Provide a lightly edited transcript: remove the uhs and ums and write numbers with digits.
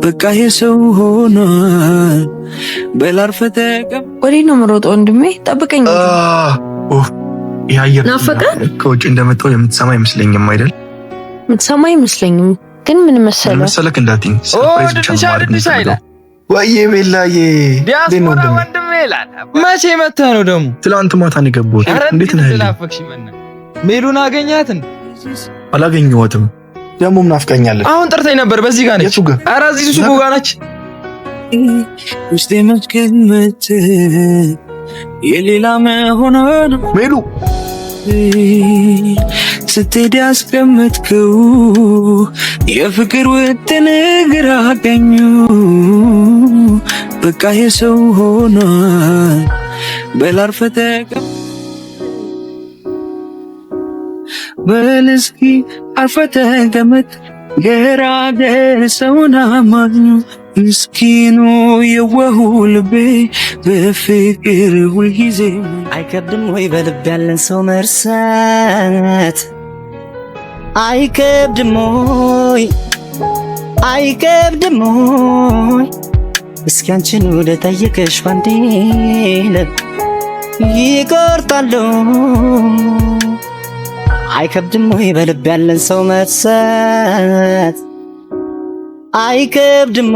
በቃ የሰው ሆኗል በላርፈተቀ ወዴት ነው የምሮጠው? ወንድሜ ጠብቀኝ። ያየር ናፈቀ ከውጭ እንደመጣው የምትሰማ አይመስለኝም አይደል? የምትሰማ አይመስለኝም። ግን ምን መሰለክ እንዳትኝ ሰርፕራይዝ ብቻ ማለት ነው። ወይዬ ቤላዬ ዲያስፖራ ወንድሜ ይላል። መቼ መተህ ነው ደግሞ? ትላንት ማታ ነው የገባሁት። እንዴት ነህ? ሜሉን አገኛት እንዴ? አላገኘኋትም። ደግሞ ናፍቀኛለች። አሁን ጠርተኝ ነበር። በዚህ ጋር ነች። ኧረ እዚህ ሱቁ ጋር ነች። ውስጤ መስከመት የሌላ መሆኑን ሜሉ ስትሄድ ያስቀመጥከው የፍቅር ውጥን ግራ ቀኙ በቃ የሰው ሆኗል በላርፈተቀ በል እስኪ አርፈተቀመጥ ገራገር ሰውን አማኙ ምስኪኑ የዋሁ ልቤ በፍቅር ሁልጊዜ አይከብድም ወይ በልብ ያለን ሰው መርሳት? አይከብድም ወይ አይከብድም ወይ? እስኪ አንቺን ወደ ጠየቀሽ ባንዴ ልብ ይቆርጣለሁ። አይከብድም ወይ በልብ ያለን ሰው መርሳት? አይከብድም